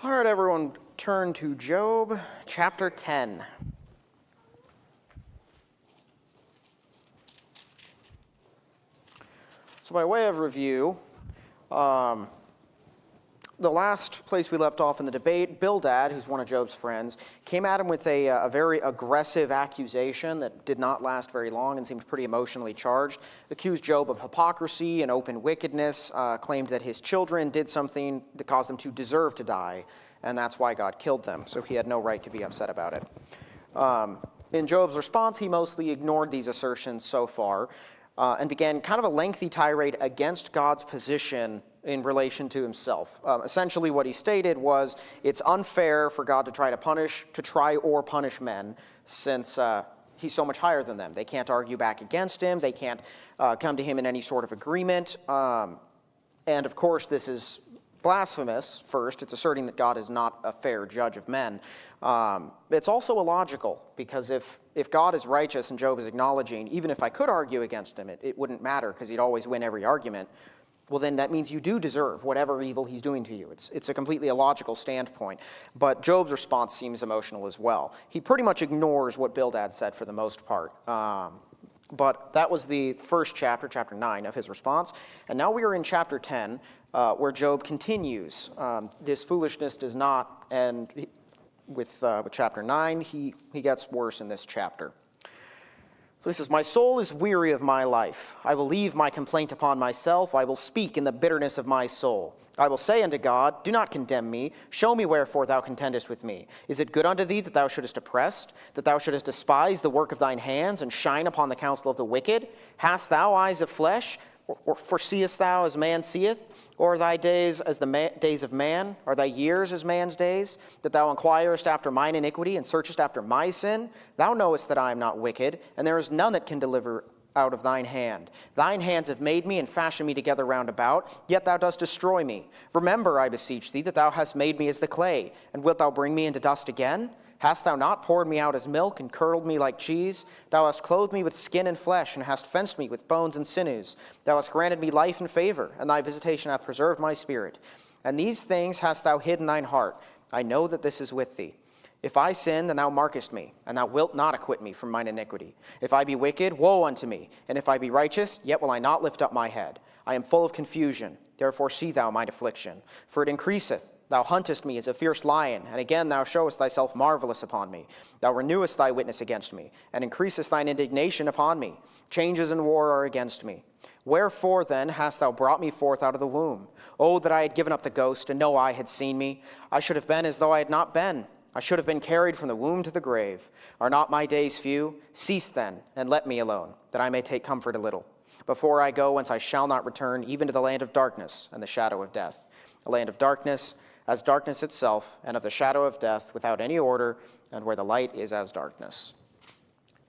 All right, everyone, turn to Job chapter 10. So by way of review, the last place we left off in the debate, Bildad, who's one of Job's friends, came at him with a very aggressive accusation that did not last very long and seemed pretty emotionally charged. Accused Job of hypocrisy and open wickedness, claimed that his children did something that caused them to deserve to die, and that's why God killed them, so he had no right to be upset about it. In Job's response, he mostly ignored these assertions so far and began kind of a lengthy tirade against God's position in relation to himself. Essentially what he stated was it's unfair for God to try or punish men since he's so much higher than them. They can't argue back against him. They can't come to him in any sort of agreement. And of course, this is blasphemous. First, it's asserting that God is not a fair judge of men. It's also illogical, because if God is righteous and Job is acknowledging, even if I could argue against him, it wouldn't matter because he'd always win every argument, well then that means you do deserve whatever evil he's doing to you. It's a completely illogical standpoint. But Job's response seems emotional as well. He pretty much ignores what Bildad said for the most part. But that was the first chapter, chapter 9 of his response. And now we are in chapter 10, where Job continues. This foolishness does not end with chapter 9. He gets worse in this chapter. So he says, "My soul is weary of my life. I will leave my complaint upon myself. I will speak in the bitterness of my soul. I will say unto God, do not condemn me. Show me wherefore thou contendest with me. Is it good unto thee that thou shouldest oppress, that thou shouldest despise the work of thine hands, and shine upon the counsel of the wicked? Hast thou eyes of flesh? Or foreseest thou as man seeth? Or are thy days as the days of man? Are thy years as man's days? That thou inquirest after mine iniquity, and searchest after my sin? Thou knowest that I am not wicked, and there is none that can deliver out of thine hand. Thine hands have made me and fashioned me together round about, yet thou dost destroy me. Remember, I beseech thee, that thou hast made me as the clay, and wilt thou bring me into dust again? Hast thou not poured me out as milk, and curdled me like cheese? Thou hast clothed me with skin and flesh, and hast fenced me with bones and sinews. Thou hast granted me life and favor, and thy visitation hath preserved my spirit. And these things hast thou hid in thine heart. I know that this is with thee. If I sin, then thou markest me, and thou wilt not acquit me from mine iniquity. If I be wicked, woe unto me. And if I be righteous, yet will I not lift up my head. I am full of confusion. Therefore see thou mine affliction. For it increaseth. Thou huntest me as a fierce lion, and again thou showest thyself marvelous upon me. Thou renewest thy witness against me, and increasest thine indignation upon me. Changes and war are against me. Wherefore then hast thou brought me forth out of the womb? Oh, that I had given up the ghost, and no eye had seen me. I should have been as though I had not been. I should have been carried from the womb to the grave. Are not my days few? Cease then, and let me alone, that I may take comfort a little. Before I go, whence I shall not return, even to the land of darkness and the shadow of death. A land of darkness, as darkness itself, and of the shadow of death, without any order, and where the light is as darkness."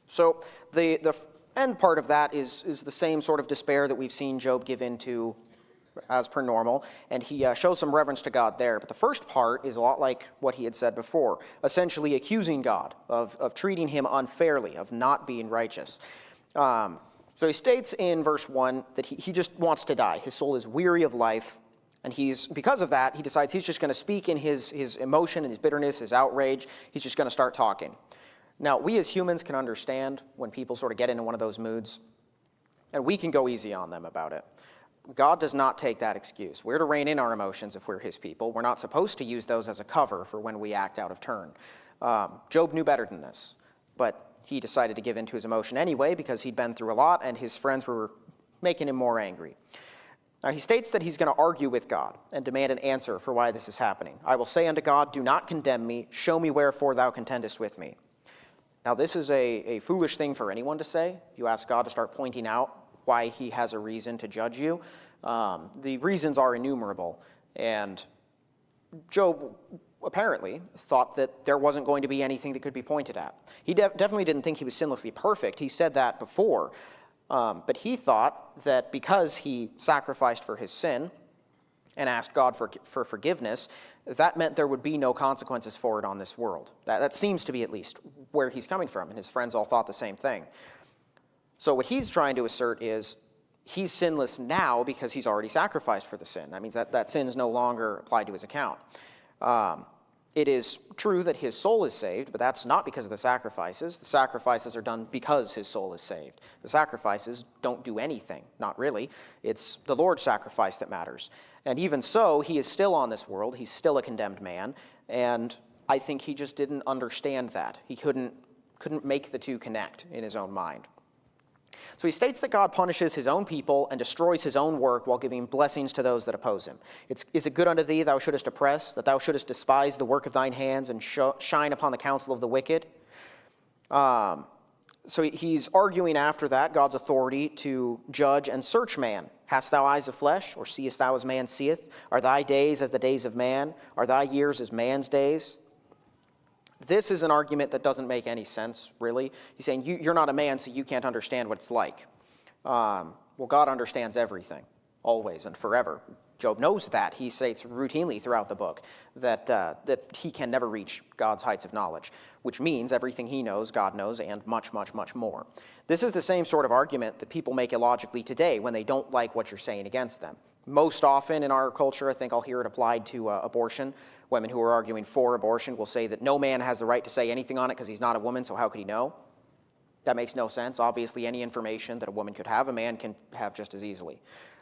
So the end part of that is the same sort of despair that we've seen Job give into as per normal, and he shows some reverence to God there. But the first part is a lot like what he had said before, essentially accusing God of treating him unfairly, of not being righteous. So he states in verse 1 that he just wants to die. His soul is weary of life. And because of that, he decides he's just going to speak in his emotion and his bitterness, his outrage. He's just going to start talking. Now, we as humans can understand when people sort of get into one of those moods, and we can go easy on them about it. God does not take that excuse. We're to rein in our emotions if we're his people. We're not supposed to use those as a cover for when we act out of turn. Job knew better than this, but he decided to give in to his emotion anyway because he'd been through a lot and his friends were making him more angry. Now, he states that he's going to argue with God and demand an answer for why this is happening. I will say unto God, do not condemn me. Show me wherefore thou contendest with me. Now, this is a foolish thing for anyone to say. You ask God to start pointing out why he has a reason to judge you. The reasons are innumerable. And Job apparently thought that there wasn't going to be anything that could be pointed at. He definitely didn't think he was sinlessly perfect. He said that before. But he thought that because he sacrificed for his sin and asked God for forgiveness, that meant there would be no consequences for it on this world. That seems to be at least where he's coming from, and his friends all thought the same thing. So what he's trying to assert is he's sinless now because he's already sacrificed for the sin. That means that sin is no longer applied to his account. It is true that his soul is saved, but that's not because of the sacrifices. The sacrifices are done because his soul is saved. The sacrifices don't do anything, not really. It's the Lord's sacrifice that matters. And even so, he is still on this world. He's still a condemned man, and I think he just didn't understand that. He couldn't make the two connect in his own mind. So he states that God punishes his own people and destroys his own work while giving blessings to those that oppose him. Is it good unto thee thou shouldest oppress, that thou shouldest despise the work of thine hands and shine upon the counsel of the wicked? So he's arguing after that God's authority to judge and search man. Hast thou eyes of flesh, or seest thou as man seeth? Are thy days as the days of man? Are thy years as man's days? This is an argument that doesn't make any sense, really. He's saying, you're not a man, so you can't understand what it's like. Well, God understands everything, always and forever. Job knows that. He states routinely throughout the book that he can never reach God's heights of knowledge, which means everything he knows, God knows, and much, much, much more. This is the same sort of argument that people make illogically today when they don't like what you're saying against them. Most often in our culture, I think I'll hear it applied to abortion. Women who are arguing for abortion will say that no man has the right to say anything on it because he's not a woman, so how could he know? That makes no sense. Obviously, any information that a woman could have, a man can have just as easily.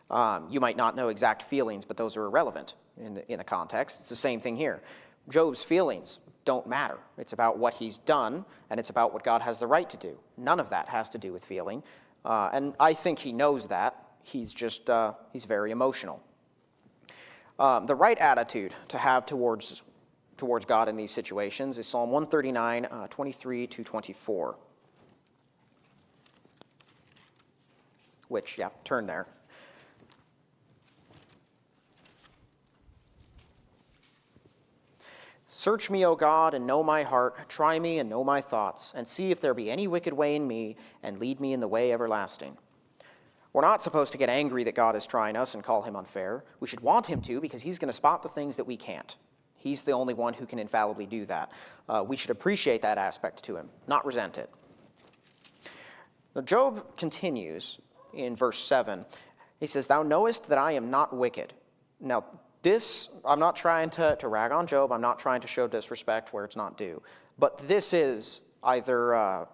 You might not know exact feelings, but those are irrelevant in the context. It's the same thing here. Job's feelings don't matter. It's about what he's done, and it's about what God has the right to do. None of that has to do with feeling. And I think he knows that. He's just, he's very emotional. The right attitude to have towards God in these situations is Psalm 139, 23 to 24. Which, turn there. Search me, O God, and know my heart. Try me and know my thoughts, and see if there be any wicked way in me, and lead me in the way everlasting. We're not supposed to get angry that God is trying us and call him unfair. We should want him to, because he's going to spot the things that we can't. He's the only one who can infallibly do that. We should appreciate that aspect to him, not resent it. Now, Job continues in verse 7. He says, Thou knowest that I am not wicked. Now, this, I'm not trying to rag on Job. I'm not trying to show disrespect where it's not due. But this is either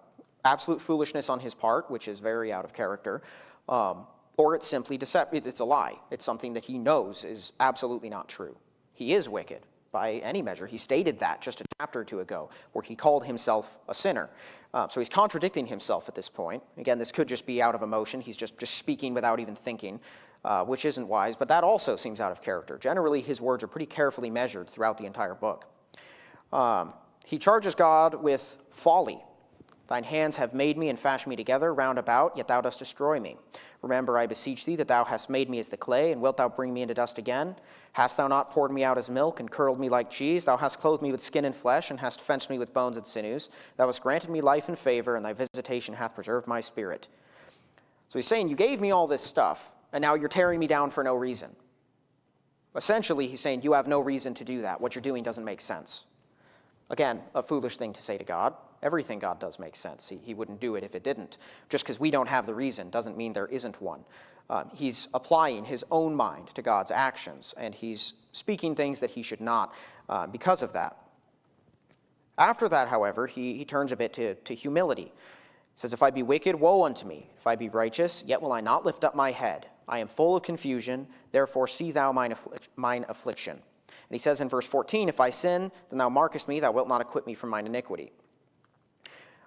absolute foolishness on his part, which is very out of character, or it's simply deceptive. It's a lie. It's something that he knows is absolutely not true. He is wicked by any measure. He stated that just a chapter or two ago, where he called himself a sinner. So he's contradicting himself at this point. Again, this could just be out of emotion. He's just speaking without even thinking, which isn't wise, but that also seems out of character. Generally, his words are pretty carefully measured throughout the entire book. He charges God with folly. Thine hands have made me and fashioned me together round about, yet thou dost destroy me. Remember, I beseech thee, that thou hast made me as the clay, and wilt thou bring me into dust again? Hast thou not poured me out as milk, and curdled me like cheese? Thou hast clothed me with skin and flesh, and hast fenced me with bones and sinews. Thou hast granted me life and favor, and thy visitation hath preserved my spirit. So he's saying, you gave me all this stuff, and now you're tearing me down for no reason. Essentially, he's saying, you have no reason to do that. What you're doing doesn't make sense. Again, a foolish thing to say to God. Everything God does makes sense. He wouldn't do it if it didn't. Just because we don't have the reason doesn't mean there isn't one. He's applying his own mind to God's actions, and he's speaking things that he should not because of that. After that, however, he turns a bit to humility. He says, If I be wicked, woe unto me. If I be righteous, yet will I not lift up my head. I am full of confusion, therefore see thou mine affliction. And he says in verse 14, If I sin, then thou markest me, thou wilt not acquit me from mine iniquity.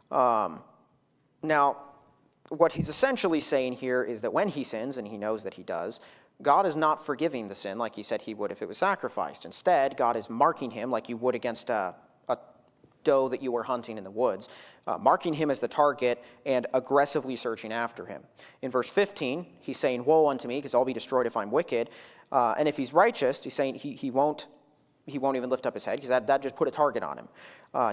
Now, what he's essentially saying here is that when he sins, and he knows that he does, God is not forgiving the sin like he said he would if it was sacrificed. Instead, God is marking him like you would against a doe that you were hunting in the woods, marking him as the target and aggressively searching after him. In verse 15, he's saying, Woe unto me, because I'll be destroyed if I'm wicked. And if he's righteous, he's saying he won't even lift up his head, because that just put a target on him.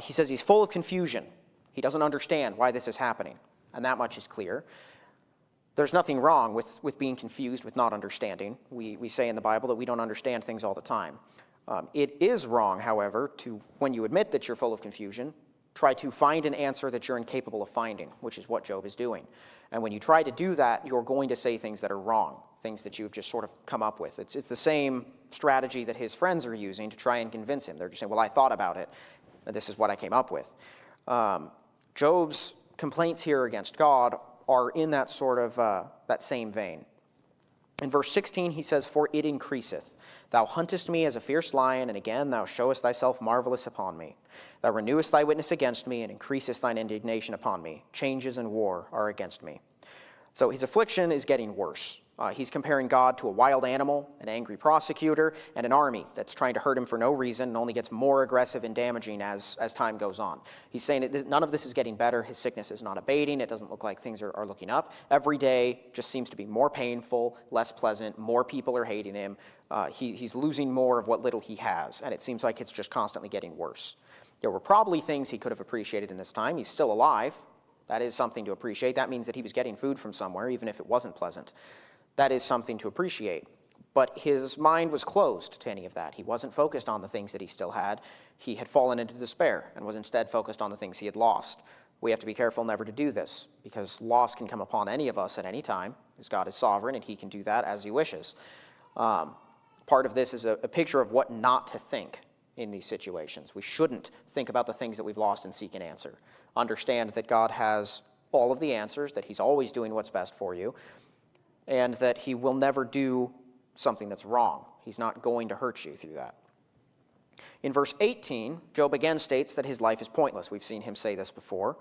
He says he's full of confusion. He doesn't understand why this is happening, and that much is clear. There's nothing wrong with being confused, with not understanding. We say in the Bible that we don't understand things all the time. It is wrong, however, to, when you admit that you're full of confusion, try to find an answer that you're incapable of finding, which is what Job is doing. And when you try to do that, you're going to say things that are wrong, things that you've just sort of come up with. It's the same strategy that his friends are using to try and convince him. They're just saying, well, I thought about it, and this is what I came up with. Job's complaints here against God are in that sort of that same vein. In verse 16, he says, "For it increaseth. Thou huntest me as a fierce lion, and again thou showest thyself marvelous upon me. Thou renewest thy witness against me, and increasest thine indignation upon me. Changes and war are against me." So his affliction is getting worse. He's comparing God to a wild animal, an angry prosecutor, and an army that's trying to hurt him for no reason and only gets more aggressive and damaging as time goes on. He's saying that none of this is getting better. His sickness is not abating. It doesn't look like things are looking up. Every day just seems to be more painful, less pleasant. More people are hating him. He's losing more of what little he has, and it seems like it's just constantly getting worse. There were probably things he could have appreciated in this time. He's still alive. That is something to appreciate. That means that he was getting food from somewhere, even if it wasn't pleasant. That is something to appreciate. But his mind was closed to any of that. He wasn't focused on the things that he still had. He had fallen into despair and was instead focused on the things he had lost. We have to be careful never to do this, because loss can come upon any of us at any time, because God is sovereign and he can do that as he wishes. Part of this is a picture of what not to think in these situations. We shouldn't think about the things that we've lost and seek an answer. Understand that God has all of the answers, that he's always doing what's best for you, and that he will never do something that's wrong. He's not going to hurt you through that. In verse 18, Job again states that his life is pointless. We've seen him say this before.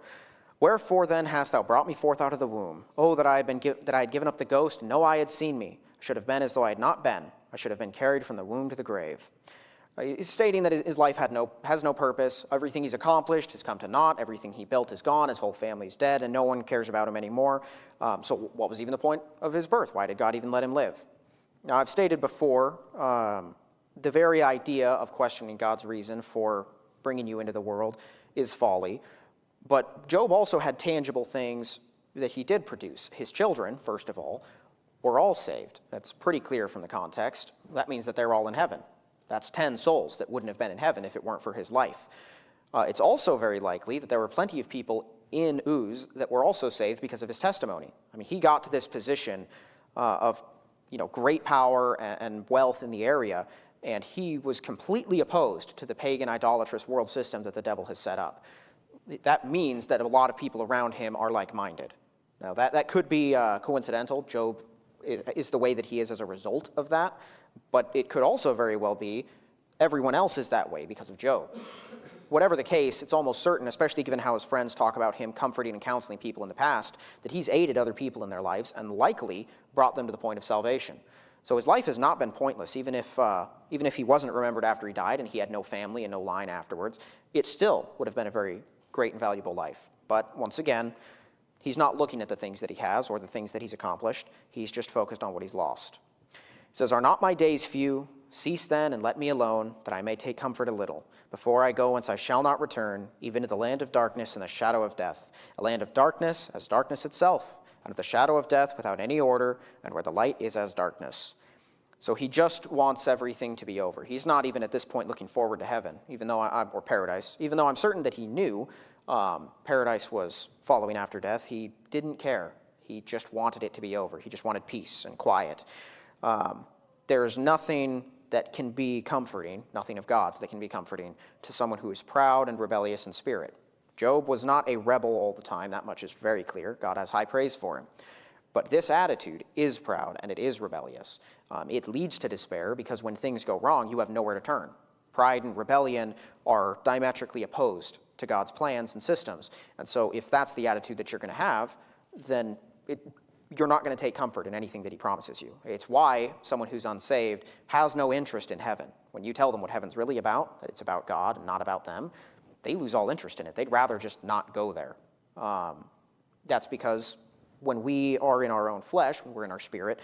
"Wherefore then hast thou brought me forth out of the womb? Oh, that I had given up the ghost, and no eye had seen me. I should have been as though I had not been. I should have been carried from the womb to the grave." He's stating that his life has no purpose. Everything he's accomplished has come to naught. Everything he built is gone. His whole family's dead, and no one cares about him anymore. So what was even the point of his birth? Why did God even let him live? Now, I've stated before, the very idea of questioning God's reason for bringing you into the world is folly. But Job also had tangible things that he did produce. His children, first of all, were all saved. That's pretty clear from the context. That means that they're all in heaven. That's 10 souls that wouldn't have been in heaven if it weren't for his life. It's also very likely that there were plenty of people in Uz that were also saved because of his testimony. I mean, he got to this position of great power and wealth in the area, and he was completely opposed to the pagan, idolatrous world system that the devil has set up. That means that a lot of people around him are like-minded. Now, that could be coincidental. Job is the way that he is as a result of that, but it could also very well be everyone else is that way because of Job. Whatever the case, it's almost certain, especially given how his friends talk about him comforting and counseling people in the past, that he's aided other people in their lives and likely brought them to the point of salvation. So his life has not been pointless, even if he wasn't remembered after he died and he had no family and no line afterwards. It still would have been a very great and valuable life. But once again, he's not looking at the things that he has or the things that he's accomplished. He's just focused on what he's lost. It says, "Are not my days few? Cease then and let me alone, that I may take comfort a little. Before I go whence I shall not return, even to the land of darkness and the shadow of death, a land of darkness as darkness itself, and of the shadow of death without any order, and where the light is as darkness." So he just wants everything to be over. He's not even at this point looking forward to heaven, or paradise, even though I'm certain that he knew paradise was following after death. He didn't care. He just wanted it to be over. He just wanted peace and quiet. There's nothing that can be comforting, nothing of God's that can be comforting to someone who is proud and rebellious in spirit. Job was not a rebel all the time. That much is very clear. God has high praise for him. But this attitude is proud and it is rebellious. It leads to despair because when things go wrong, you have nowhere to turn. Pride and rebellion are diametrically opposed to God's plans and systems. And so if that's the attitude that you're going to have, then you're not going to take comfort in anything that he promises you. It's why someone who's unsaved has no interest in heaven. When you tell them what heaven's really about, that it's about God and not about them, they lose all interest in it. They'd rather just not go there. That's because when we are in our own flesh, when we're in our spirit,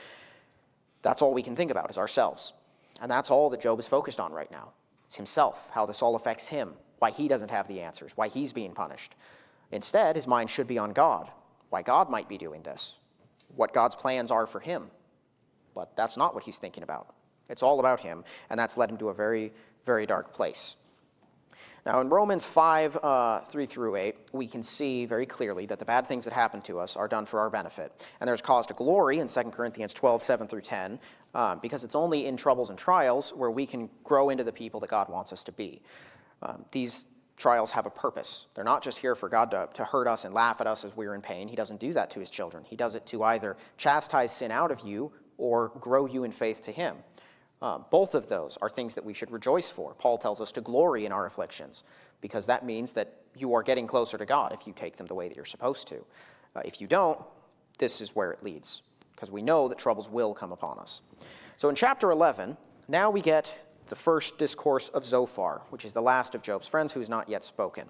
that's all we can think about is ourselves. And that's all that Job is focused on right now. It's himself, how this all affects him, why he doesn't have the answers, why he's being punished. Instead, his mind should be on God, why God might be doing this, what God's plans are for him. But that's not what he's thinking about. It's all about him, and that's led him to a very, very dark place. Now, in Romans 5, 3 through 8, we can see very clearly that the bad things that happen to us are done for our benefit. And there's cause to glory in 2 Corinthians 12, 7 through 10, because it's only in troubles and trials where we can grow into the people that God wants us to be. These trials have a purpose. They're not just here for God to hurt us and laugh at us as we're in pain. He doesn't do that to his children. He does it to either chastise sin out of you or grow you in faith to him. Both of those are things that we should rejoice for. Paul tells us to glory in our afflictions, because that means that you are getting closer to God if you take them the way that you're supposed to. If you don't, this is where it leads, because we know that troubles will come upon us. So in chapter 11, now we get the first discourse of Zophar, which is the last of Job's friends who has not yet spoken.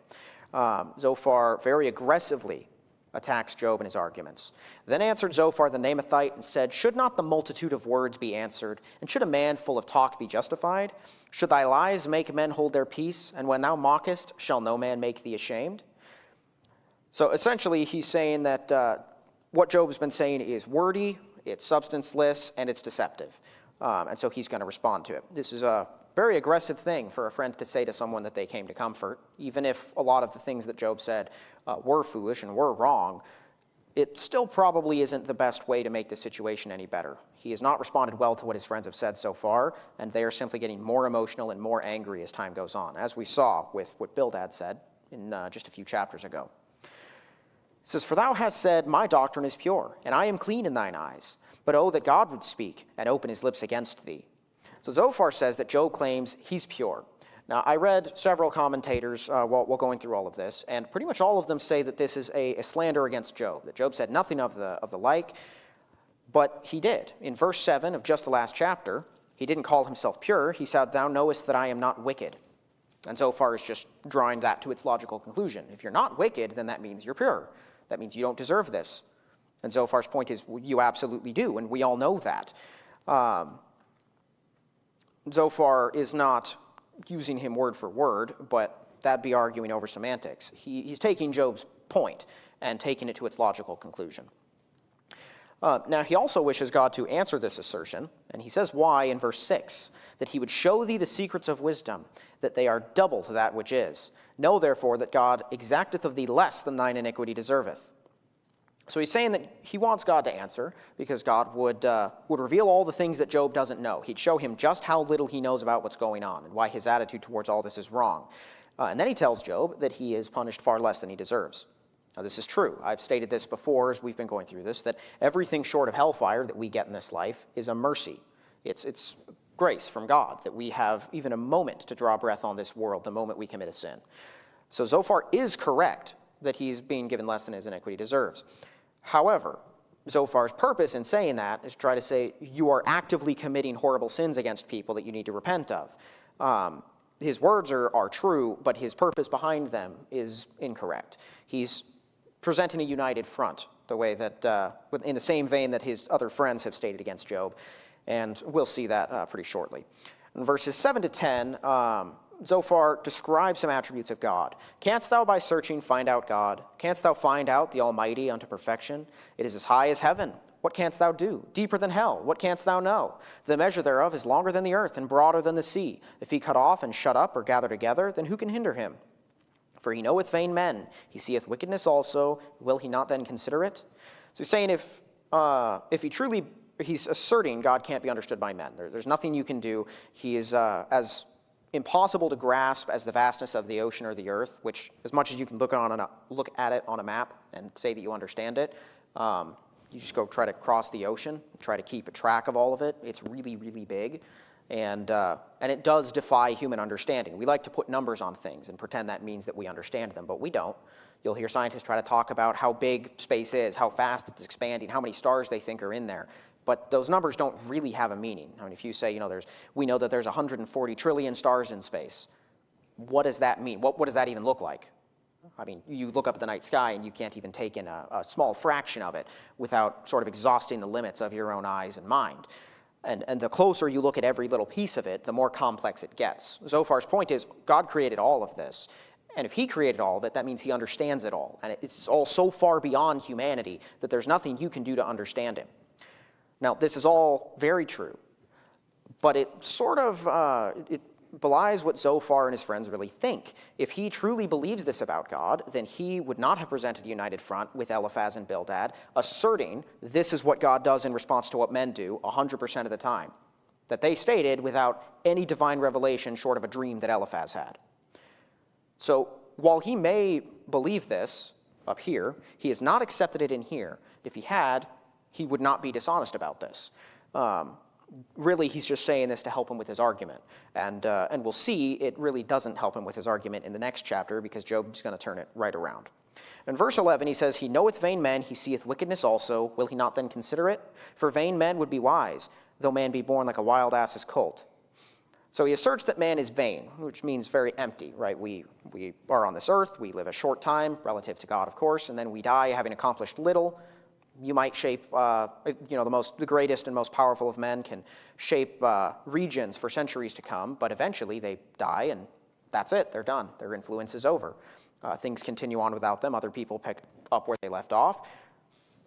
Zophar very aggressively attacks Job and his arguments. Then answered Zophar the Naamathite and said, "Should not the multitude of words be answered? And should a man full of talk be justified? Should thy lies make men hold their peace? And when thou mockest, shall no man make thee ashamed?" So essentially, he's saying that what Job has been saying is wordy, it's substanceless, and it's deceptive. And so he's going to respond to it. This is a very aggressive thing for a friend to say to someone that they came to comfort. Even if a lot of the things that Job said were foolish and were wrong, it still probably isn't the best way to make the situation any better. He has not responded well to what his friends have said so far, and they are simply getting more emotional and more angry as time goes on, as we saw with what Bildad said in just a few chapters ago. It says, "For thou hast said, my doctrine is pure, and I am clean in thine eyes. But oh, that God would speak and open his lips against thee." So Zophar says that Job claims he's pure. Now, I read several commentators while going through all of this, and pretty much all of them say that this is a slander against Job, that Job said nothing of the like, but he did. In verse 7 of just the last chapter, he didn't call himself pure. He said, "Thou knowest that I am not wicked." And Zophar is just drawing that to its logical conclusion. If you're not wicked, then that means you're pure. That means you don't deserve this. And Zophar's point is, well, you absolutely do, and we all know that. Zophar is not using him word for word, but that'd be arguing over semantics. He's taking Job's point and taking it to its logical conclusion. Now, he also wishes God to answer this assertion, and he says why in verse 6, that he would show thee the secrets of wisdom, that they are double to that which is. Know, therefore, that God exacteth of thee less than thine iniquity deserveth. So he's saying that he wants God to answer because God would reveal all the things that Job doesn't know. He'd show him just how little he knows about what's going on and why his attitude towards all this is wrong. And then he tells Job that he is punished far less than he deserves. Now, this is true. I've stated this before as we've been going through this, that everything short of hellfire that we get in this life is a mercy. It's grace from God that we have even a moment to draw breath on this world the moment we commit a sin. So Zophar is correct that he's being given less than his iniquity deserves. However, Zophar's purpose in saying that is to try to say you are actively committing horrible sins against people that you need to repent of. His words are true, but his purpose behind them is incorrect. He's presenting a united front, the way that, in the same vein that his other friends have stated against Job, and we'll see that pretty shortly. In verses 7 to 10, Zophar describes some attributes of God. "Canst thou by searching find out God? Canst thou find out the Almighty unto perfection? It is as high as heaven. What canst thou do? Deeper than hell. What canst thou know? The measure thereof is longer than the earth and broader than the sea. If he cut off and shut up or gather together, then who can hinder him? For he knoweth vain men. He seeth wickedness also. Will he not then consider it?" So he's saying if he's asserting God can't be understood by men. There's nothing you can do. He is as impossible to grasp as the vastness of the ocean or the earth, which as much as you can look at it on a map and say that you understand it, you just go try to cross the ocean, try to keep a track of all of it. It's really, really big, and it does defy human understanding. We like to put numbers on things and pretend that means that we understand them, but we don't. You'll hear scientists try to talk about how big space is, how fast it's expanding, how many stars they think are in there. But those numbers don't really have a meaning. I mean, if you say, we know that there's 140 trillion stars in space, what does that mean? What does that even look like? I mean, you look up at the night sky and you can't even take in a small fraction of it without sort of exhausting the limits of your own eyes and mind. And the closer you look at every little piece of it, the more complex it gets. Zophar's point is God created all of this. And if he created all of it, that means he understands it all. And it's all so far beyond humanity that there's nothing you can do to understand him. Now, this is all very true, but it sort of, belies what Zophar and his friends really think. If he truly believes this about God, then he would not have presented a united front with Eliphaz and Bildad, asserting this is what God does in response to what men do 100% of the time, that they stated without any divine revelation short of a dream that Eliphaz had. So while he may believe this up here, he has not accepted it in here. If he had, he would not be dishonest about this. Really, he's just saying this to help him with his argument. And we'll see it really doesn't help him with his argument in the next chapter because Job's going to turn it right around. In verse 11, he says, "He knoweth vain men, he seeth wickedness also. Will he not then consider it? For vain men would be wise, though man be born like a wild ass's colt." So he asserts that man is vain, which means very empty, right? We are on this earth, we live a short time, relative to God, of course, and then we die having accomplished little. You might shape, the greatest and most powerful of men can shape regions for centuries to come, but eventually they die and that's it, they're done. Their influence is over. Things continue on without them. Other people pick up where they left off.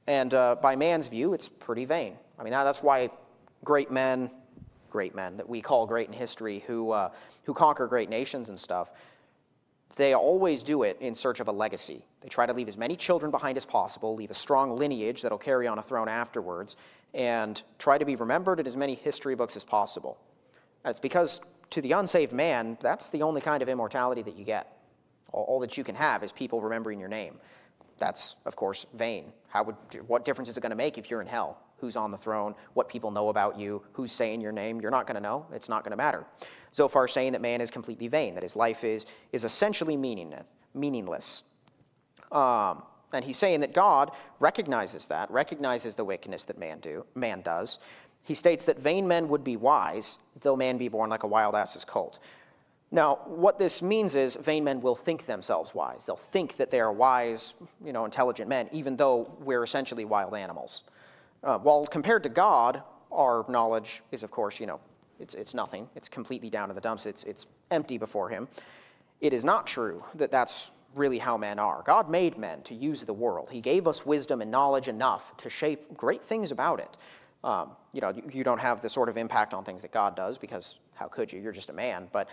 And by man's view, it's pretty vain. I mean, that's why great men that we call great in history, who conquer great nations and stuff, they always do it in search of a legacy. They try to leave as many children behind as possible, leave a strong lineage that'll carry on a throne afterwards, and try to be remembered in as many history books as possible. And it's because to the unsaved man, that's the only kind of immortality that you get. All that you can have is people remembering your name. That's, of course, vain. What difference is it going to make if you're in hell? Who's on the throne, what people know about you, who's saying your name? You're not going to know. It's not going to matter. Zophar is saying that man is completely vain, that his life is essentially meaningless. And he's saying that God recognizes the wickedness that man does. He states that vain men would be wise, though man be born like a wild ass's colt. Now, what this means is vain men will think themselves wise. They'll think that they are wise, intelligent men, even though we're essentially wild animals. While compared to God, our knowledge is, of course, it's nothing. It's completely down in the dumps. It's empty before him. It is not true that that's really how men are. God made men to use the world. He gave us wisdom and knowledge enough to shape great things about it. You don't have the sort of impact on things that God does because how could you? You're just a man. But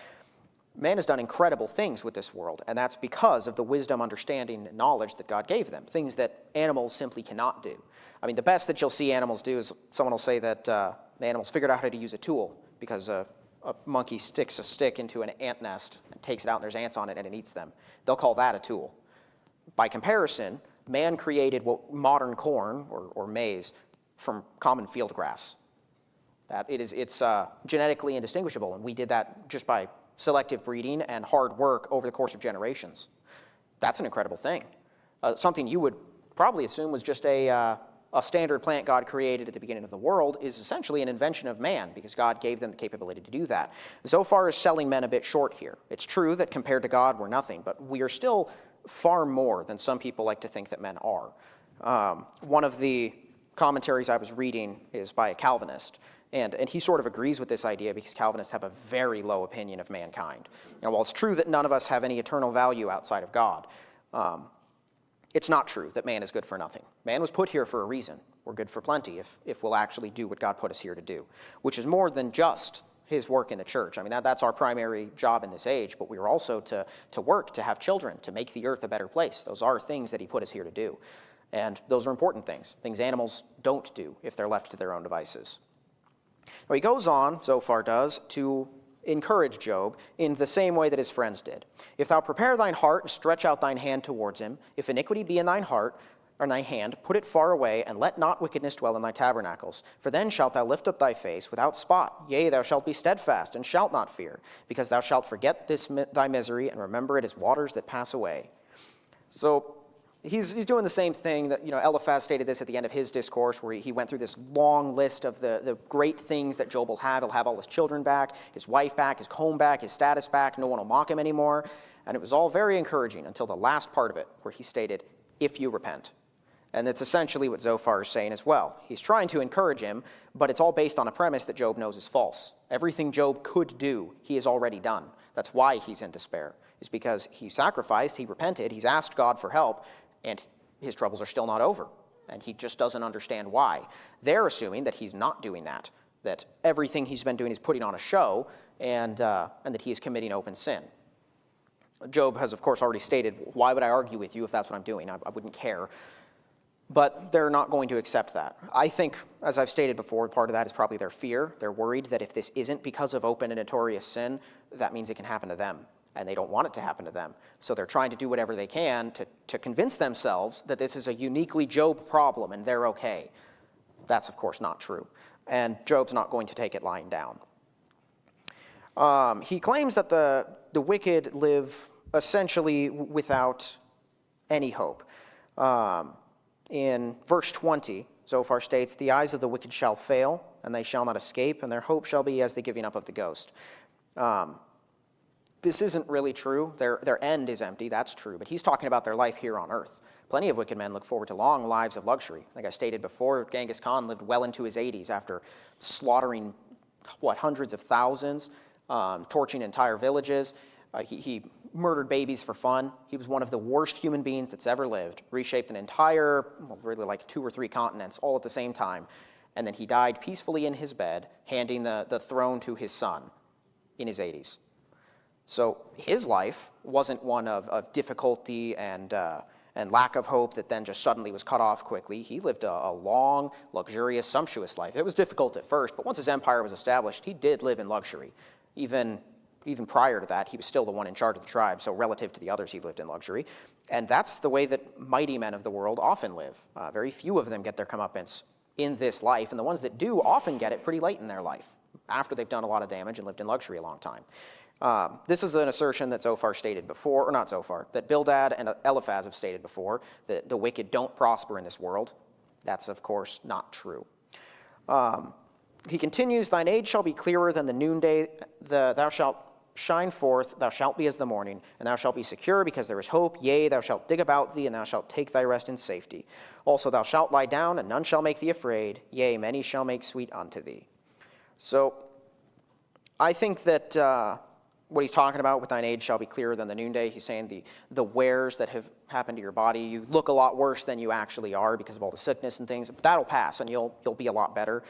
man has done incredible things with this world, and that's because of the wisdom, understanding, and knowledge that God gave them, things that animals simply cannot do. I mean, the best that you'll see animals do is someone will say that the animals figured out how to use a tool because a monkey sticks a stick into an ant nest and takes it out and there's ants on it and it eats them. They'll call that a tool. By comparison, man created modern corn or maize from common field grass. It's genetically indistinguishable, and we did that just by selective breeding and hard work over the course of generations. That's an incredible thing. Something you would probably assume was just a standard plant God created at the beginning of the world is essentially an invention of man because God gave them the capability to do that. Zophar is selling men a bit short here. It's true that compared to God, we're nothing, but we are still far more than some people like to think that men are. One of the commentaries I was reading is by a Calvinist, and he sort of agrees with this idea because Calvinists have a very low opinion of mankind. Now, while it's true that none of us have any eternal value outside of God, it's not true that man is good for nothing. Man was put here for a reason. We're good for plenty if we'll actually do what God put us here to do, which is more than just his work in the church. I mean, that's our primary job in this age, but we are also to work, to have children, to make the earth a better place. Those are things that he put us here to do. And those are important things animals don't do if they're left to their own devices. Now, he goes on, Zophar does, to encourage Job in the same way that his friends did. If thou prepare thine heart and stretch out thine hand towards him, if iniquity be in thine heart, or in thy hand, put it far away, and let not wickedness dwell in thy tabernacles. For then shalt thou lift up thy face without spot. Yea, thou shalt be steadfast, and shalt not fear, because thou shalt forget thy misery, and remember it as waters that pass away. So he's doing the same thing that, Eliphaz stated this at the end of his discourse, where he went through this long list of the great things that Job will have. He'll have all his children back, his wife back, his home back, his status back. No one will mock him anymore. And it was all very encouraging until the last part of it, where he stated, if you repent. And it's essentially what Zophar is saying as well. He's trying to encourage him, but it's all based on a premise that Job knows is false. Everything Job could do, he has already done. That's why he's in despair, is because he sacrificed, he repented, he's asked God for help, and his troubles are still not over. And he just doesn't understand why. They're assuming that he's not doing that everything he's been doing is putting on a show, and that he is committing open sin. Job has, of course, already stated, why would I argue with you if that's what I'm doing? I wouldn't care. But they're not going to accept that. I think, as I've stated before, part of that is probably their fear. They're worried that if this isn't because of open and notorious sin, that means it can happen to them, and they don't want it to happen to them. So they're trying to do whatever they can to convince themselves that this is a uniquely Job problem and they're okay. That's, of course, not true. And Job's not going to take it lying down. He claims that the wicked live essentially without any hope. In verse 20, Zophar states, "The eyes of the wicked shall fail, and they shall not escape, and their hope shall be as the giving up of the ghost." This isn't really true. Their end is empty, that's true, but he's talking about their life here on earth. Plenty of wicked men look forward to long lives of luxury. Like I stated before, Genghis Khan lived well into his 80s after slaughtering, hundreds of thousands, torching entire villages. He murdered babies for fun. He was one of the worst human beings that's ever lived, reshaped an entire, really like 2 or 3 continents all at the same time. And then he died peacefully in his bed, handing the throne to his son in his 80s. So his life wasn't one of difficulty and lack of hope that then just suddenly was cut off quickly. He lived a long, luxurious, sumptuous life. It was difficult at first, but once his empire was established, he did live in luxury. Even prior to that, he was still the one in charge of the tribe, so relative to the others, he lived in luxury. And that's the way that mighty men of the world often live. Very few of them get their comeuppance in this life, and the ones that do often get it pretty late in their life, after they've done a lot of damage and lived in luxury a long time. This is an assertion that Zophar stated before, or not Zophar, that Bildad and Eliphaz have stated before, that the wicked don't prosper in this world. That's, of course, not true. He continues, "Thine age shall be clearer than the noonday, thou shalt shine forth, thou shalt be as the morning, and thou shalt be secure because there is hope. Yea, thou shalt dig about thee, and thou shalt take thy rest in safety. Also thou shalt lie down, and none shall make thee afraid. Yea, many shall make sweet unto thee." So I think that what he's talking about with thine age shall be clearer than the noonday, he's saying the wears that have happened to your body, you look a lot worse than you actually are because of all the sickness and things, but that'll pass, and you'll be a lot better.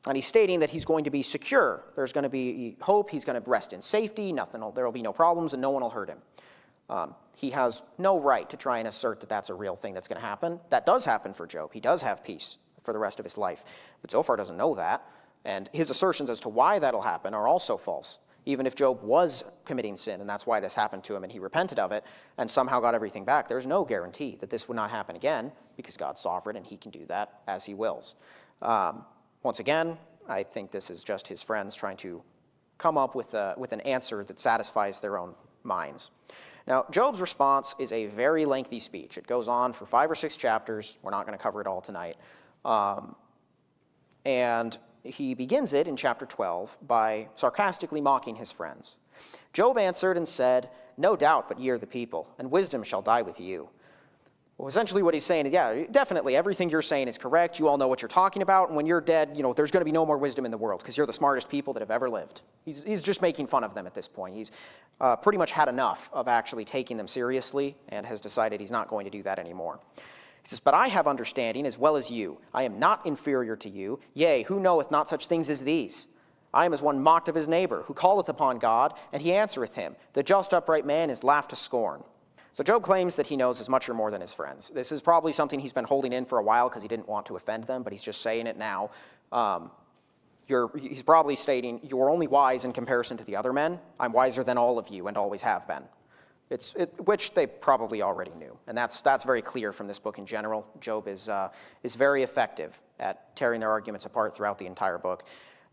And he's stating that he's going to be secure. There's going to be hope. He's going to rest in safety. There will be no problems, and no one will hurt him. He has no right to try and assert that that's a real thing that's going to happen. That does happen for Job. He does have peace for the rest of his life. But Zophar doesn't know that. And his assertions as to why that'll happen are also false. Even if Job was committing sin, and that's why this happened to him, and he repented of it, and somehow got everything back, there's no guarantee that this would not happen again, because God's sovereign, and he can do that as he wills. Once again, I think this is just his friends trying to come up with an answer that satisfies their own minds. Now, Job's response is a very lengthy speech. It goes on for 5 or 6 chapters. We're not going to cover it all tonight. And he begins it in chapter 12 by sarcastically mocking his friends. "Job answered and said, No doubt, but ye are the people, and wisdom shall die with you." Well, essentially what he's saying is, yeah, definitely, everything you're saying is correct. You all know what you're talking about, and when you're dead, there's going to be no more wisdom in the world because you're the smartest people that have ever lived. He's just making fun of them at this point. He's pretty much had enough of actually taking them seriously and has decided he's not going to do that anymore. He says, "But I have understanding as well as you. I am not inferior to you. Yea, who knoweth not such things as these? I am as one mocked of his neighbor, who calleth upon God, and he answereth him. The just upright man is laughed to scorn." So Job claims that he knows as much or more than his friends. This is probably something he's been holding in for a while because he didn't want to offend them, but he's just saying it now. He's probably stating, "You're only wise in comparison to the other men. I'm wiser than all of you and always have been." Which they probably already knew. And that's very clear from this book in general. Job is very effective at tearing their arguments apart throughout the entire book.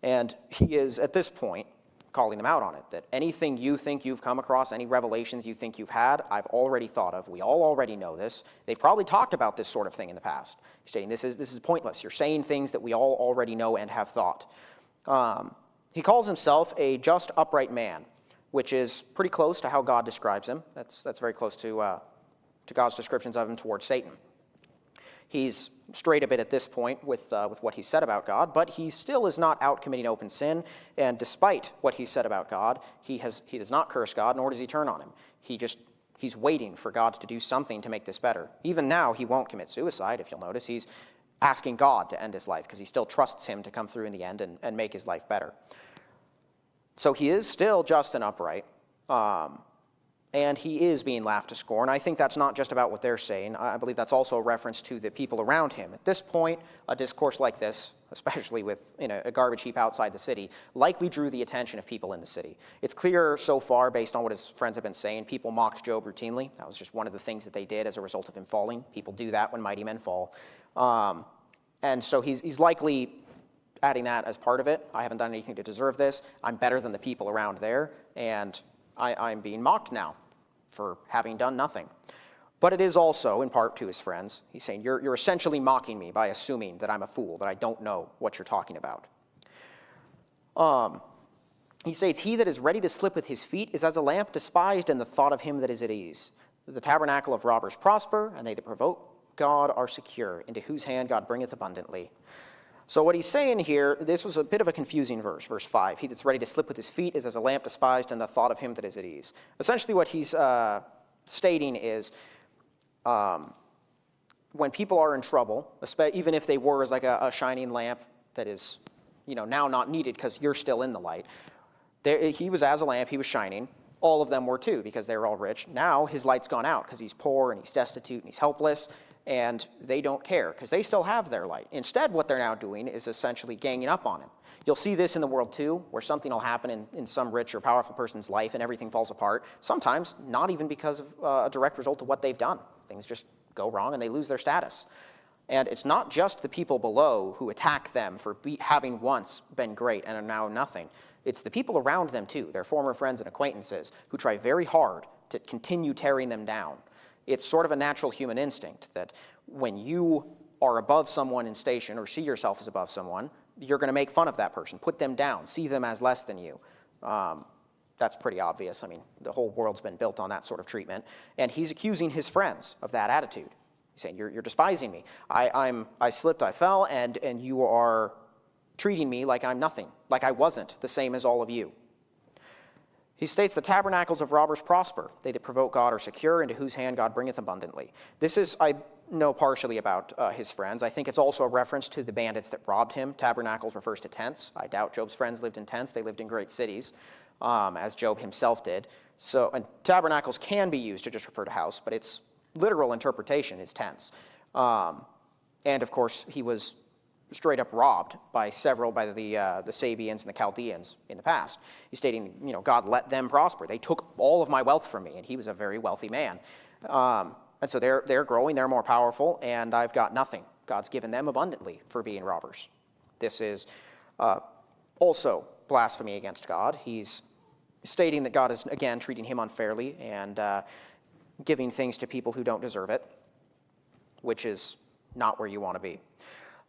And he is, at this point, calling them out on it, that anything you think you've come across, any revelations you think you've had, I've already thought of. We all already know this. They've probably talked about this sort of thing in the past. He's saying this is pointless. You're saying things that we all already know and have thought. He calls himself a just, upright man, which is pretty close to how God describes him. That's very close to God's descriptions of him towards Satan. He's strayed a bit at this point with what he said about God, but he still is not out committing open sin. And despite what he said about God, he does not curse God, nor does he turn on him. He's waiting for God to do something to make this better. Even now, he won't commit suicide, if you'll notice. He's asking God to end his life because he still trusts him to come through in the end and make his life better. So he is still just and upright, and he is being laughed to scorn. I think that's not just about what they're saying. I believe that's also a reference to the people around him. At this point, a discourse like this, especially with a garbage heap outside the city, likely drew the attention of people in the city. It's clear so far, based on what his friends have been saying, people mocked Job routinely. That was just one of the things that they did as a result of him falling. People do that when mighty men fall. And so he's likely adding that as part of it. I haven't done anything to deserve this. I'm better than the people around there, and I'm being mocked now for having done nothing. But it is also, in part, to his friends. He's saying, you're essentially mocking me by assuming that I'm a fool, that I don't know what you're talking about. He states, he that is ready to slip with his feet is as a lamp despised in the thought of him that is at ease. The tabernacle of robbers prosper, and they that provoke God are secure, into whose hand God bringeth abundantly. So what he's saying here, this was a bit of a confusing verse, verse 5. He that's ready to slip with his feet is as a lamp despised in the thought of him that is at ease. Essentially what he's stating is when people are in trouble, even if they were as like a shining lamp that is now not needed because you're still in the light, he was as a lamp, he was shining. All of them were too because they were all rich. Now his light's gone out because he's poor and he's destitute and he's helpless. And they don't care because they still have their light. Instead, what they're now doing is essentially ganging up on him. You'll see this in the world too, where something will happen in some rich or powerful person's life and everything falls apart. Sometimes not even because of a direct result of what they've done. Things just go wrong and they lose their status. And it's not just the people below who attack them for having once been great and are now nothing. It's the people around them too, their former friends and acquaintances, who try very hard to continue tearing them down. It's sort of a natural human instinct that when you are above someone in station or see yourself as above someone, you're going to make fun of that person, put them down, see them as less than you. That's pretty obvious. I mean, the whole world's been built on that sort of treatment. And he's accusing his friends of that attitude. He's saying, you're despising me. I slipped, I fell, and you are treating me like I'm nothing, like I wasn't the same as all of you. He states, the tabernacles of robbers prosper. They that provoke God are secure, into whose hand God bringeth abundantly. This is, I know partially about his friends. I think it's also a reference to the bandits that robbed him. Tabernacles refers to tents. I doubt Job's friends lived in tents. They lived in great cities, as Job himself did. And tabernacles can be used to just refer to house, but its literal interpretation is tents. And of course, he was straight up robbed by the Sabians and the Chaldeans in the past. He's stating, God let them prosper. They took all of my wealth from me, and he was a very wealthy man. And so they're growing, they're more powerful, and I've got nothing. God's given them abundantly for being robbers. This is also blasphemy against God. He's stating that God is, again, treating him unfairly and giving things to people who don't deserve it, which is not where you want to be.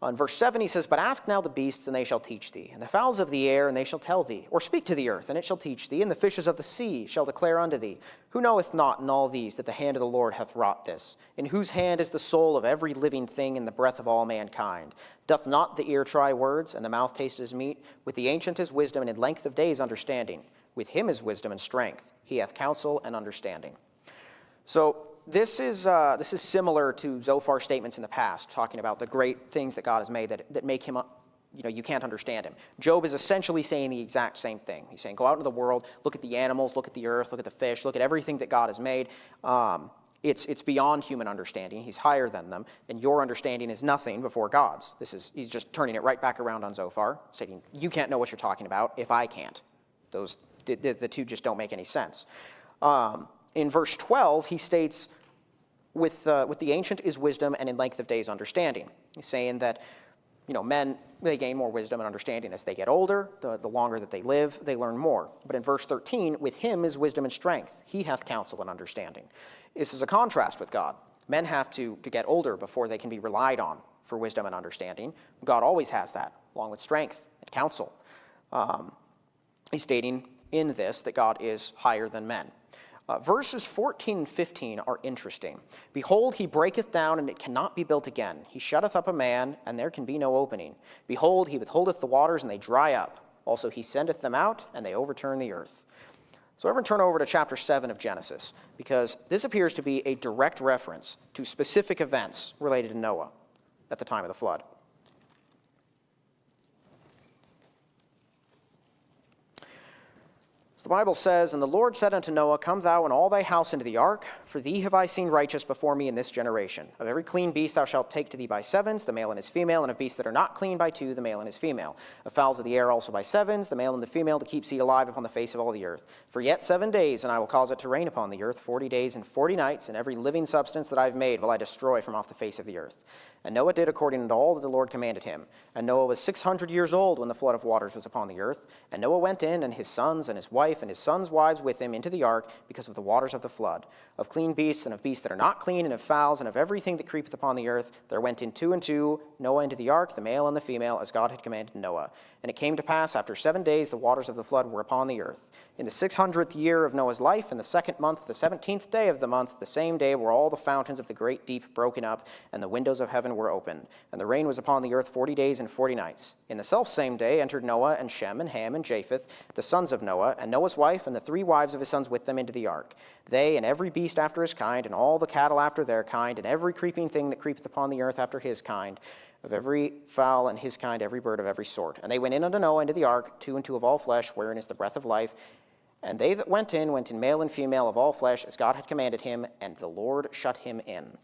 In verse 7, he says, but ask now the beasts, and they shall teach thee, and the fowls of the air, and they shall tell thee. Or speak to the earth, and it shall teach thee, and the fishes of the sea shall declare unto thee. Who knoweth not in all these that the hand of the Lord hath wrought this? In whose hand is the soul of every living thing, and the breath of all mankind? Doth not the ear try words, and the mouth taste his meat? With the ancient is wisdom, and in length of days understanding. With him is wisdom and strength. He hath counsel and understanding. So this is similar to Zophar's statements in the past, talking about the great things that God has made that make him, you can't understand him. Job is essentially saying the exact same thing. He's saying, go out into the world, look at the animals, look at the earth, look at the fish, look at everything that God has made. It's beyond human understanding. He's higher than them, and your understanding is nothing before God's. He's just turning it right back around on Zophar, saying, you can't know what you're talking about if I can't. The two just don't make any sense. In verse 12, he states, with the ancient is wisdom, and in length of days understanding. He's saying that, men, they gain more wisdom and understanding as they get older. The longer that they live, they learn more. But in verse 13, with him is wisdom and strength. He hath counsel and understanding. This is a contrast with God. Men have to get older before they can be relied on for wisdom and understanding. God always has that, along with strength and counsel. He's stating in this that God is higher than men. Verses 14 and 15 are interesting. Behold, he breaketh down, and it cannot be built again. He shutteth up a man, and there can be no opening. Behold, he withholdeth the waters, and they dry up. Also he sendeth them out, and they overturn the earth. So everyone turn over to chapter 7 of Genesis, because this appears to be a direct reference to specific events related to Noah at the time of the flood. So the Bible says, "And the Lord said unto Noah, Come thou and all thy house into the ark, for thee have I seen righteous before me in this generation. Of every clean beast thou shalt take to thee by sevens, the male and his female, and of beasts that are not clean by two, the male and his female. Of fowls of the air also by sevens, the male and the female, to keep seed alive upon the face of all the earth. For yet 7 days, and I will cause it to rain upon the earth 40 days and 40 nights, and every living substance that I have made will I destroy from off the face of the earth. And Noah did according to all that the Lord commanded him. And Noah was 600 years old when the flood of waters was upon the earth. And Noah went in, and his sons and his wife and his sons' wives with him into the ark, because of the waters of the flood. Of clean beasts and of beasts that are not clean, and of fowls, and of everything that creepeth upon the earth, there went in 2 and 2 Noah into the ark, the male and the female, as God had commanded Noah. And it came to pass, after 7 days, the waters of the flood were upon the earth. In the 600th year of Noah's life, in the 2nd month, the 17th day of the month, the same day were all the fountains of the great deep broken up, and the windows of heaven were opened. And the rain was upon the earth 40 days and 40 nights. In the selfsame day entered Noah and Shem and Ham and Japheth, the sons of Noah, and Noah's wife, and the 3 wives of his sons with them into the ark. They and every beast after his kind, and all the cattle after their kind, and every creeping thing that creepeth upon the earth after his kind, of every fowl and his kind, every bird of every sort. And they went in unto Noah into the ark, 2 and 2 of all flesh, wherein is the breath of life. And they that went in male and female of all flesh, as God had commanded him, and the Lord shut him in."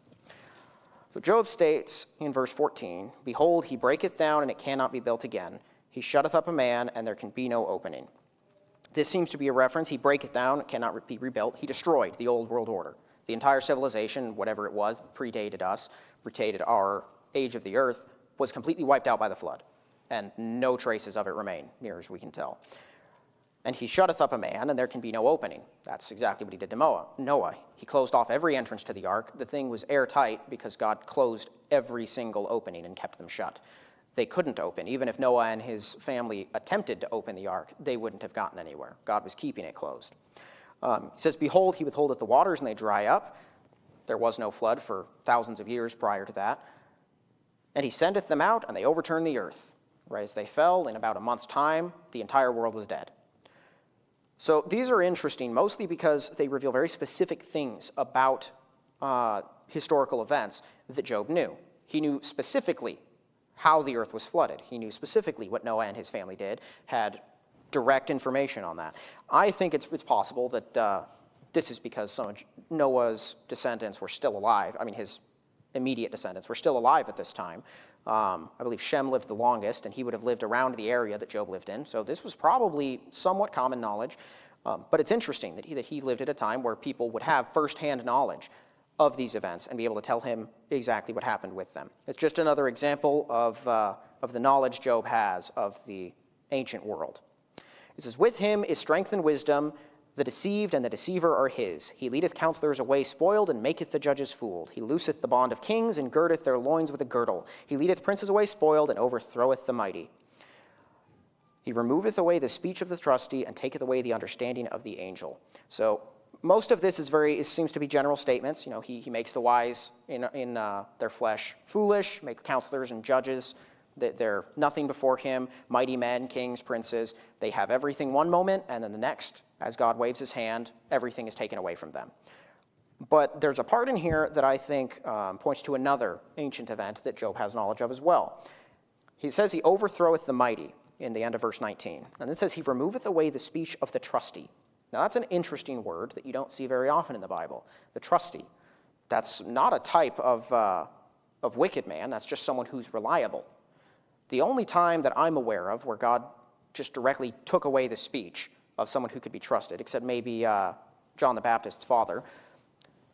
So Job states in verse 14, "Behold, he breaketh down, and it cannot be built again. He shutteth up a man, and there can be no opening." This seems to be a reference. He breaketh down, it cannot be rebuilt. He destroyed the old world order. The entire civilization, whatever it was, that predated us, predated our age of the earth, was completely wiped out by the flood, and no traces of it remain, near as we can tell. "And he shutteth up a man, and there can be no opening." That's exactly what he did to Noah. He closed off every entrance to the ark. The thing was airtight because God closed every single opening and kept them shut. They couldn't open. Even if Noah and his family attempted to open the ark, they wouldn't have gotten anywhere. God was keeping it closed. He says, "Behold, he withholdeth the waters, and they dry up." There was no flood for thousands of years prior to that. "And he sendeth them out, and they overturn the earth." Right as they fell, in about a month's time, the entire world was dead. So these are interesting, mostly because they reveal very specific things about historical events that Job knew. He knew specifically how the earth was flooded. He knew specifically what Noah and his family did, had direct information on that. I think it's possible that this is because some of Noah's descendants were still alive. I mean, his immediate descendants were still alive at this time. I believe Shem lived the longest, and he would have lived around the area that Job lived in. So this was probably somewhat common knowledge. But it's interesting that he lived at a time where people would have firsthand knowledge of these events and be able to tell him exactly what happened with them. It's just another example of the knowledge Job has of the ancient world. It says, "With him is strength and wisdom. The deceived and the deceiver are his. He leadeth counselors away spoiled, and maketh the judges fooled. He looseth the bond of kings, and girdeth their loins with a girdle. He leadeth princes away spoiled, and overthroweth the mighty. He removeth away the speech of the trusty, and taketh away the understanding of the angel." So most of this seems to be general statements. You know, he makes the wise in their flesh foolish, makes counselors and judges that they're nothing before him, mighty men, kings, princes. They have everything one moment, and then the next, as God waves his hand, everything is taken away from them. But there's a part in here that I think points to another ancient event that Job has knowledge of as well. He says he overthroweth the mighty in the end of verse 19. And it says he removeth away the speech of the trusty. Now that's an interesting word that you don't see very often in the Bible, the trusty. That's not a type of wicked man, that's just someone who's reliable. The only time that I'm aware of where God just directly took away the speech of someone who could be trusted, except maybe John the Baptist's father,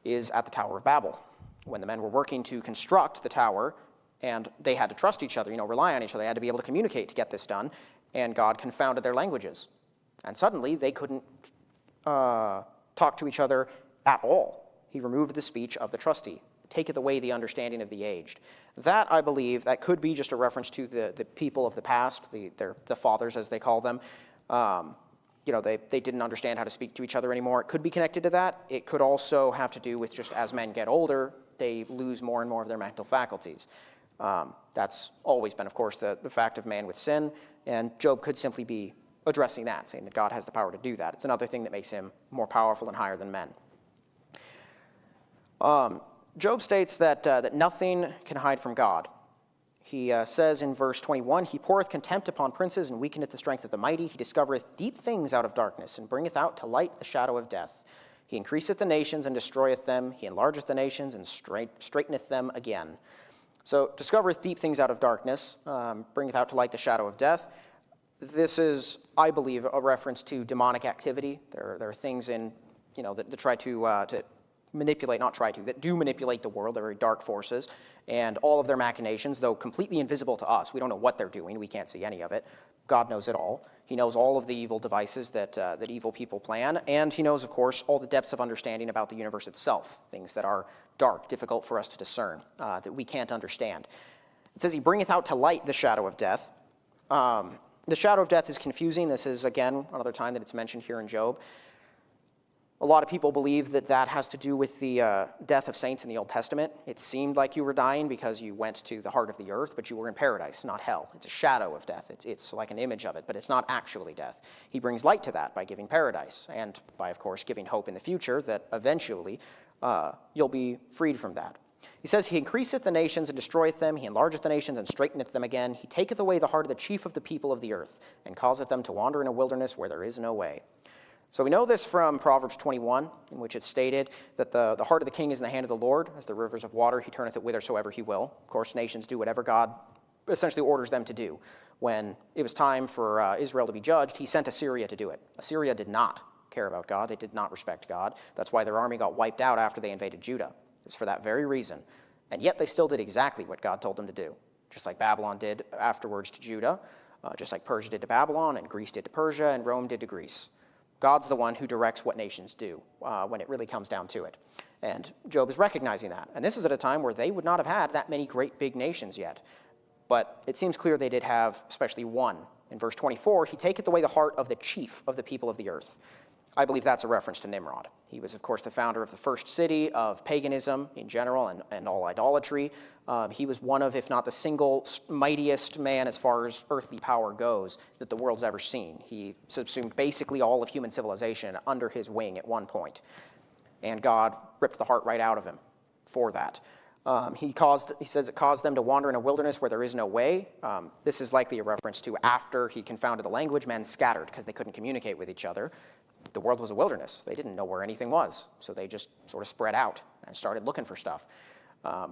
is at the Tower of Babel, when the men were working to construct the tower, and they had to trust each other, rely on each other. They had to be able to communicate to get this done, and God confounded their languages. And suddenly, they couldn't talk to each other at all. He removed the speech of the trusty, taketh away the understanding of the aged. That, I believe, that could be just a reference to the people of the past, the fathers, as they call them. They didn't understand how to speak to each other anymore. It could be connected to that. It could also have to do with just as men get older, they lose more and more of their mental faculties. That's always been, of course, the fact of man with sin, and Job could simply be addressing that, saying that God has the power to do that. It's another thing that makes him more powerful and higher than men. Job states that nothing can hide from God. He says in verse 21, he poureth contempt upon princes and weakeneth the strength of the mighty. He discovereth deep things out of darkness and bringeth out to light the shadow of death. He increaseth the nations and destroyeth them. He enlargeth the nations and straighteneth them again. So discovereth deep things out of darkness, bringeth out to light the shadow of death. This is, I believe, a reference to demonic activity. There are things in, that try to manipulate, that do manipulate the world. They're very dark forces. And all of their machinations, though completely invisible to us, we don't know what they're doing. We can't see any of it. God knows it all. He knows all of the evil devices that evil people plan. And he knows, of course, all the depths of understanding about the universe itself, things that are dark, difficult for us to discern, that we can't understand. It says he bringeth out to light the shadow of death. The shadow of death is confusing. This is, again, another time that it's mentioned here in Job. A lot of people believe that that has to do with the death of saints in the Old Testament. It seemed like you were dying because you went to the heart of the earth, but you were in paradise, not hell. It's a shadow of death. It's like an image of it, but it's not actually death. He brings light to that by giving paradise and by, of course, giving hope in the future that eventually you'll be freed from that. He says, he increaseth the nations and destroyeth them. He enlargeth the nations and straighteneth them again. He taketh away the heart of the chief of the people of the earth and causeth them to wander in a wilderness where there is no way. So we know this from Proverbs 21, in which it's stated that the heart of the king is in the hand of the Lord. As the rivers of water, he turneth it whithersoever he will. Of course, nations do whatever God essentially orders them to do. When it was time for Israel to be judged, he sent Assyria to do it. Assyria did not care about God. They did not respect God. That's why their army got wiped out after they invaded Judah. It was for that very reason. And yet they still did exactly what God told them to do, just like Babylon did afterwards to Judah, just like Persia did to Babylon, and Greece did to Persia, and Rome did to Greece. God's the one who directs what nations do when it really comes down to it. And Job is recognizing that. And this is at a time where they would not have had that many great big nations yet. But it seems clear they did have especially one. In verse 24, he taketh away the heart of the chief of the people of the earth. I believe that's a reference to Nimrod. He was, of course, the founder of the first city of paganism in general and all idolatry. He was one of, if not the single mightiest man as far as earthly power goes that the world's ever seen. He subsumed basically all of human civilization under his wing at one point. And God ripped the heart right out of him for that. He says it caused them to wander in a wilderness where there is no way. This is likely a reference to after he confounded the language, men scattered because they couldn't communicate with each other. The world was a wilderness. They didn't know where anything was, so they just sort of spread out and started looking for stuff,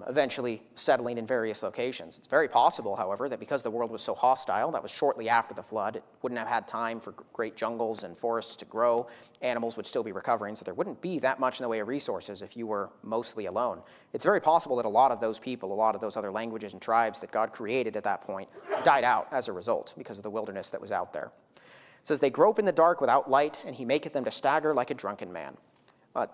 eventually settling in various locations. It's very possible, however, that because the world was so hostile, that was shortly after the flood, it wouldn't have had time for great jungles and forests to grow. Animals would still be recovering, so there wouldn't be that much in the way of resources if you were mostly alone. It's very possible that a lot of those people, a lot of those other languages and tribes that God created at that point died out as a result because of the wilderness that was out there. It says, they grope in the dark without light, and he maketh them to stagger like a drunken man.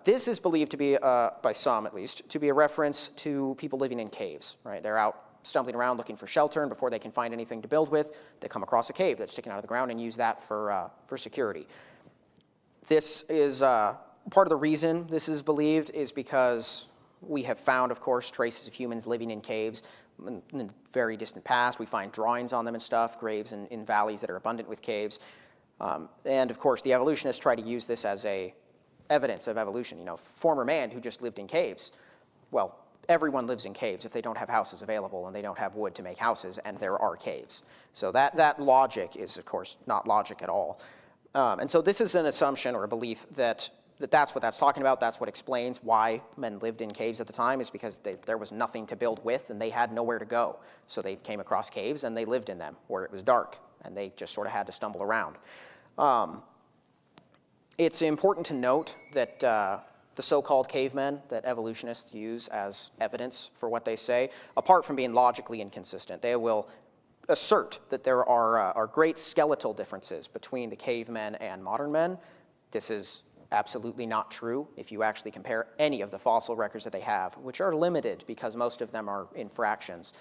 This is believed to be, by some at least, to be a reference to people living in caves, right? They're out stumbling around looking for shelter, and before they can find anything to build with, they come across a cave that's sticking out of the ground and use that for security. This is part of the reason this is believed is because we have found, of course, traces of humans living in caves in the very distant past. We find drawings on them and stuff, graves in valleys that are abundant with caves. And of course, the evolutionists try to use this as evidence of evolution. Former man who just lived in caves. Well, everyone lives in caves if they don't have houses available and they don't have wood to make houses, and there are caves. So that logic is, of course, not logic at all. And so this is an assumption or a belief that that's what that's talking about. That's what explains why men lived in caves at the time, is because there was nothing to build with and they had nowhere to go. So they came across caves and they lived in them where it was dark, and they just sort of had to stumble around. It's important to note that the so-called cavemen that evolutionists use as evidence for what they say, apart from being logically inconsistent, they will assert that there are great skeletal differences between the cavemen and modern men. This is absolutely not true if you actually compare any of the fossil records that they have, which are limited because most of them are in fractions.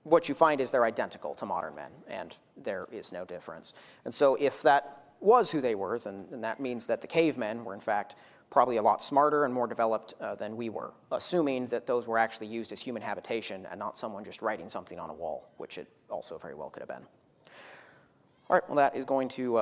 What you find is they're identical to modern men, and there is no difference. And so if that was who they were, then that means that the cavemen were, in fact, probably a lot smarter and more developed than we were, assuming that those were actually used as human habitation and not someone just writing something on a wall, which it also very well could have been. All right, well, that is going to